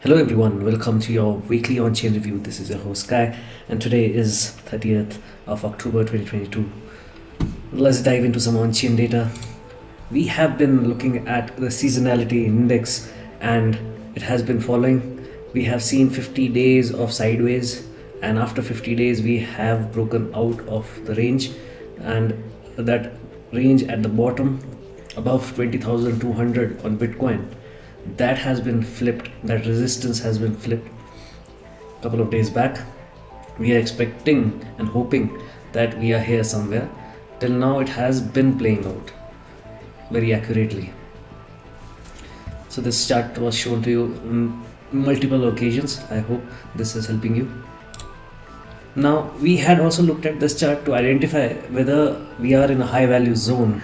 Hello everyone, welcome to your weekly on-chain review. This is your host Kai, and today is 30th of October 2022. Let's dive into some on-chain data. We have been looking at the seasonality index and it has been following. We have seen 50 days of sideways, and after 50 days we have broken out of the range, and that range at the bottom above 20,200 on Bitcoin, that has been flipped. That resistance has been flipped a couple of days back. We are expecting and hoping that we are here somewhere. Till now it has been playing out very accurately. So this chart was shown to you on multiple occasions. I hope this is helping you. Now we had also looked at this chart to identify whether we are in a high value zone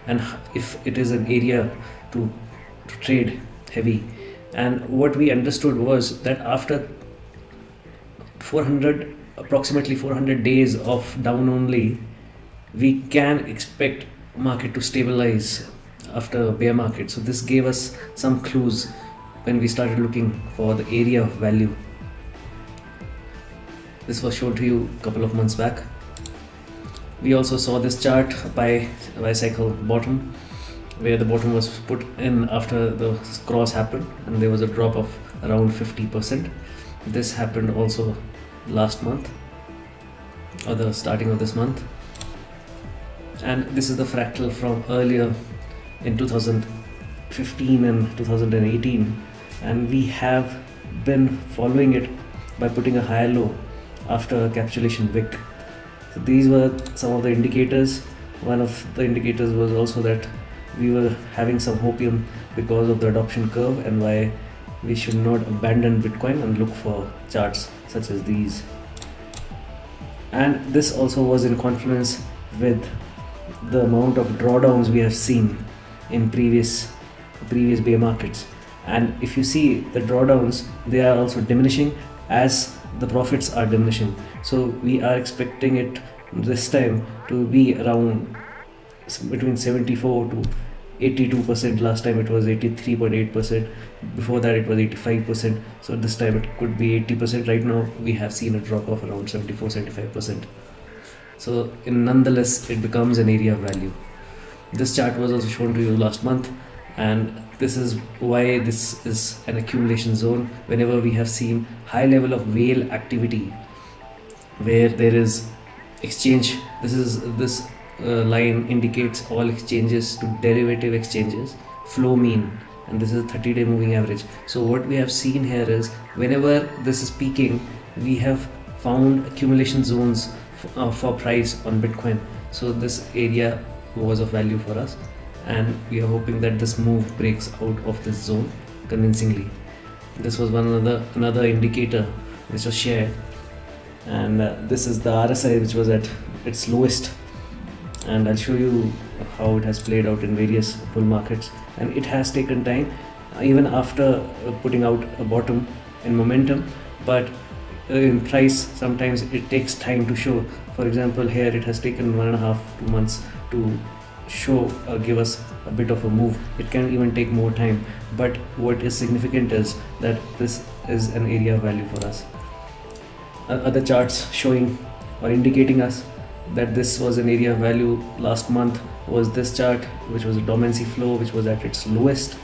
and if it is an area to trade heavy. And what we understood was that after approximately 400 days of down only, we can expect market to stabilize after bear market. So this gave us some clues when we started looking for the area of value. This was shown to you a couple of months back. We also saw this chart by cycle bottom, where the bottom was put in after the cross happened and there was a drop of around 50%. This happened also last month or the starting of this month, and this is the fractal from earlier in 2015 and 2018, and we have been following it by putting a higher low after a capitulation wick. So these were some of the indicators. One of the indicators was also that we were having some hopium because of the adoption curve, and why we should not abandon Bitcoin and look for charts such as these. And this also was in confluence with the amount of drawdowns we have seen in previous bear markets. And if you see the drawdowns, they are also diminishing as the profits are diminishing. So we are expecting it this time to be around between 74 to 82%. Last time it was 83.8%. Before that it was 85%. So this time it could be 80%. Right now we have seen a drop of around 74-75%. So nonetheless it becomes an area of value. This chart was also shown to you last month, and this is why this is an accumulation zone. Whenever we have seen high level of whale activity where there is exchange, this line indicates all exchanges to derivative exchanges, flow mean, and this is a 30-day moving average. So what we have seen here is whenever this is peaking, we have found accumulation zones for price on Bitcoin. So this area was of value for us, and we are hoping that this move breaks out of this zone convincingly. This was another indicator which was shared, and this is the RSI which was at its lowest, and I'll show you how it has played out in various bull markets. And it has taken time even after putting out a bottom in momentum, but in price sometimes it takes time to show. For example, here it has taken 1.5-2 months to show give us a bit of a move. It can even take more time, but what is significant is that this is an area of value for us. Other charts showing or indicating us that this was an area of value last month was this chart, which was a dormancy flow which was at its lowest,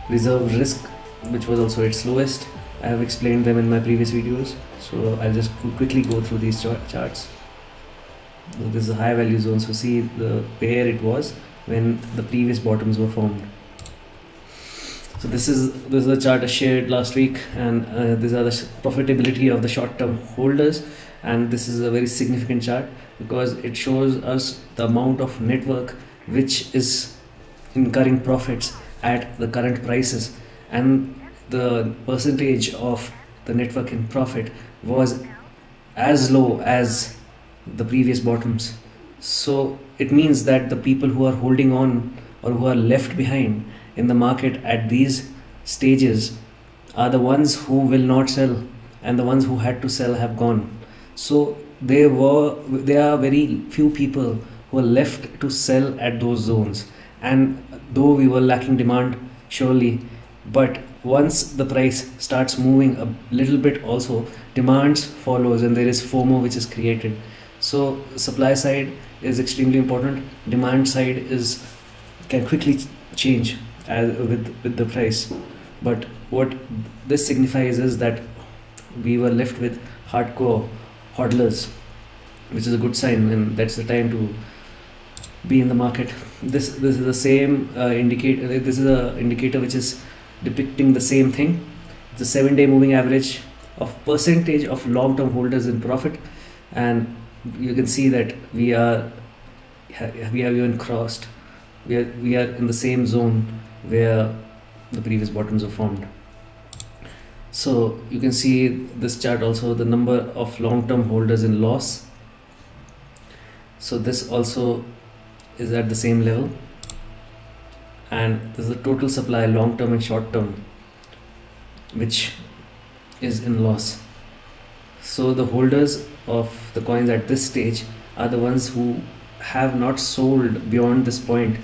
reserve risk which was also its lowest. I have explained them in my previous videos, so I'll just quickly go through these charts. This is a high value zone, so see where it was when the previous bottoms were formed. So this is a chart I shared last week, and these are the profitability of the short-term holders, and this is a very significant chart because it shows us the amount of network which is incurring profits at the current prices, and the percentage of the network in profit was as low as the previous bottoms. So it means that the people who are holding on or who are left behind in the market at these stages are the ones who will not sell, and the ones who had to sell have gone. So there are very few people who are left to sell at those zones, and though we were lacking demand, surely but once the price starts moving a little bit, also demand follows and there is FOMO which is created. So supply side is extremely important, demand side can quickly change with the price. But what this signifies is that we were left with hardcore hodlers, which is a good sign, and that's the time to be in the market. This is the same indicator. This is an indicator which is depicting the same thing. It's a 7-day moving average of percentage of long-term holders in profit, and you can see that we have even crossed. We are in the same zone where the previous bottoms are formed. So you can see this chart also, the number of long-term holders in loss. So this also is at the same level, and this is the total supply, long-term and short-term, which is in loss. So the holders of the coins at this stage are the ones who have not sold beyond this point.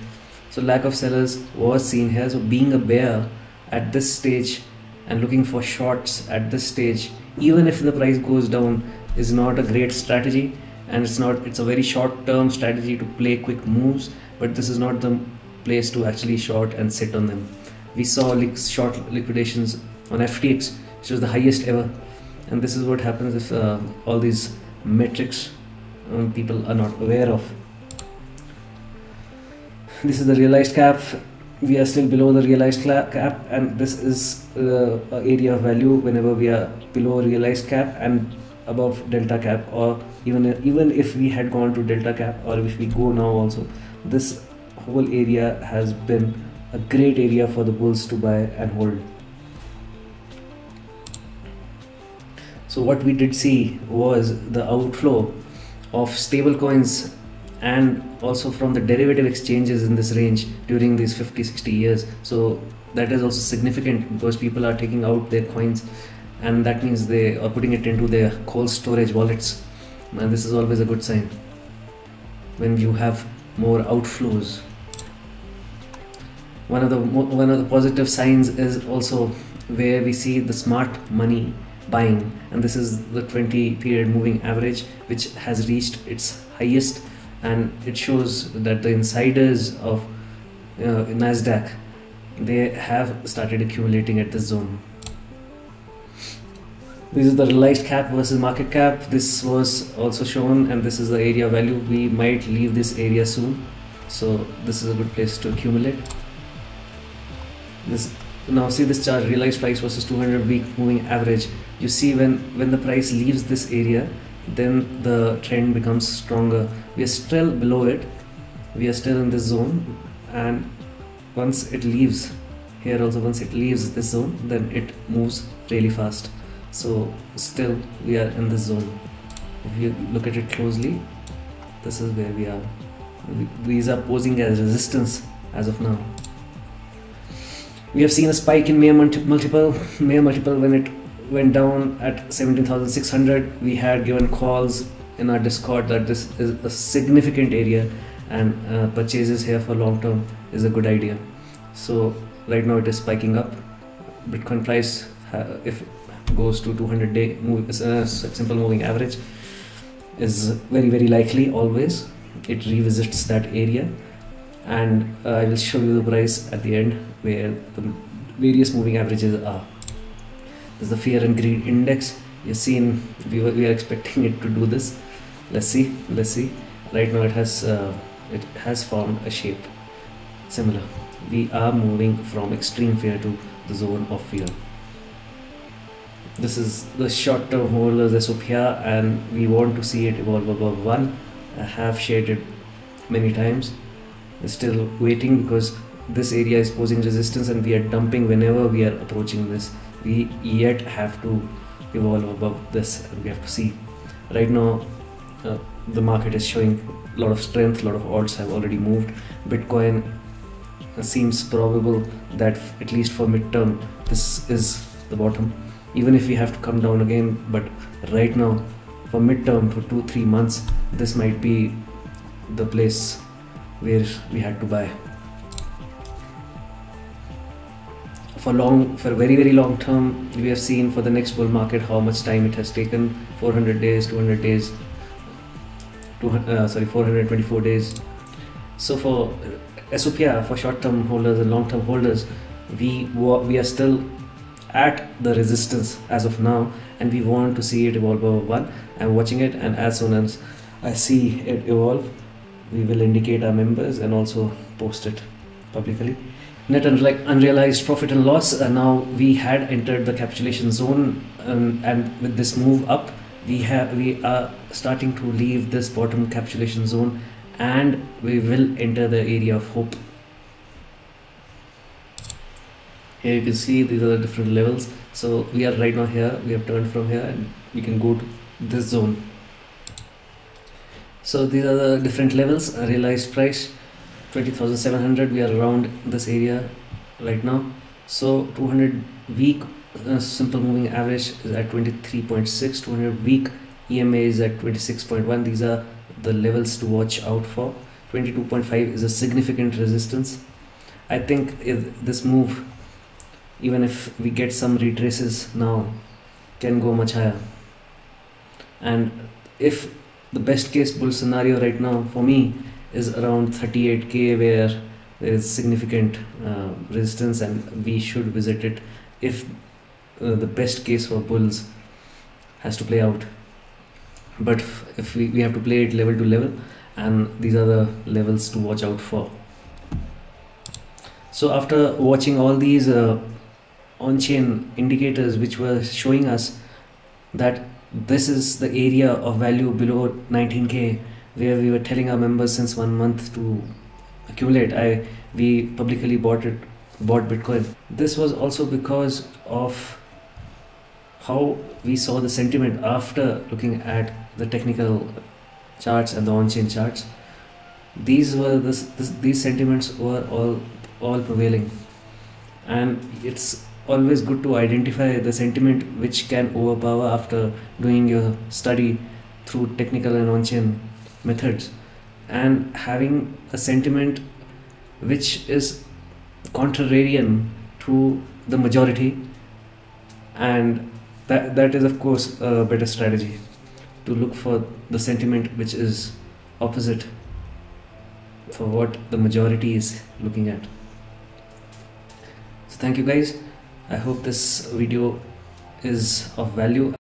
So lack of sellers was seen here. So being a bear at this stage and looking for shorts at this stage, even if the price goes down, is not a great strategy. And it's a very short-term strategy to play quick moves, but this is not the place to actually short and sit on them. We saw short liquidations on FTX, which was the highest ever, and this is what happens if all these metrics people are not aware of. This is the realized cap. We are still below the realized cap, and this is the area of value whenever we are below realized cap and above delta cap, or even if we had gone to delta cap, or if we go now also, this whole area has been a great area for the bulls to buy and hold. So what we did see was the outflow of stable coins and also from the derivative exchanges in this range during these 50-60 years. So that is also significant because people are taking out their coins, and that means they are putting it into their cold storage wallets, and this is always a good sign when you have more outflows. One of the positive signs is also where we see the smart money buying, and this is the 20 period moving average, which has reached its highest, and it shows that the insiders of Nasdaq, they have started accumulating at this zone. This is the realized cap versus market cap. This was also shown, and this is the area value. We might leave this area soon, so this is a good place to accumulate. Now see this chart, realized price versus 200 week moving average. You see when the price leaves this area, then the trend becomes stronger. We are still below it, we are still in this zone, and once it leaves here also, once it leaves this zone, then it moves really fast. So still we are in this zone. If you look at it closely, this is where we are. These are posing as resistance as of now. We have seen a spike in Mayer multiple when it went down at 17,600. We had given calls in our Discord that this is a significant area, and purchases here for long term is a good idea. So right now it is spiking up. Bitcoin price, if it goes to 200-day simple moving average, is very likely. Always it revisits that area, and I will show you the price at the end where the various moving averages are. This is the fear and greed index. You've seen we are expecting it to do this. Let's see. Right now it has formed a shape similar. We are moving from extreme fear to the zone of fear. This is the short-term holders SOP here, and we want to see it evolve above 1. I have shared it many times. We're still waiting because this area is posing resistance, and we are dumping whenever we are approaching this. We yet have to evolve above this, and we have to see. Right now the market is showing a lot of strength, a lot of odds have already moved. Bitcoin seems probable that at least for midterm this is the bottom, even if we have to come down again. But right now for midterm, for 2-3 months, this might be the place where we had to buy. for very long term, we have seen for the next bull market how much time it has taken: 400 days, 200 days, 424 days. So for SOPR, for short-term holders and long-term holders, we are still at the resistance as of now, and we want to see it evolve over one. I'm watching it, and as soon as I see it evolve, we will indicate our members and also post it publicly. Net unrealized profit and loss. Now we had entered the capitulation zone, and with this move up, we are starting to leave this bottom capitulation zone, and we will enter the area of hope. Here you can see these are the different levels. So we are right now here, we have turned from here, and we can go to this zone. So these are the different levels. Realized price 20,700. We are around this area right now. So 200 week simple moving average is at 23.6. 200 week EMA is at 26.1. These are the levels to watch out for. 22.5 is a significant resistance. I think if this move, even if we get some retraces now, can go much higher. And if the best case bull scenario right now for me is around 38k, where there is significant resistance, and we should visit it if the best case for bulls has to play out. But if we have to play it level to level, and these are the levels to watch out for. So after watching all these on-chain indicators which were showing us that this is the area of value below 19k, where we were telling our members since 1 month to accumulate, we publicly bought Bitcoin. This was also because of how we saw the sentiment after looking at the technical charts and the on-chain charts. These sentiments were all prevailing, and it's always good to identify the sentiment which can overpower after doing your study through technical and on-chain methods, and having a sentiment which is contrarian to the majority, and that is of course a better strategy, to look for the sentiment which is opposite for what the majority is looking at. So thank you guys. I hope this video is of value.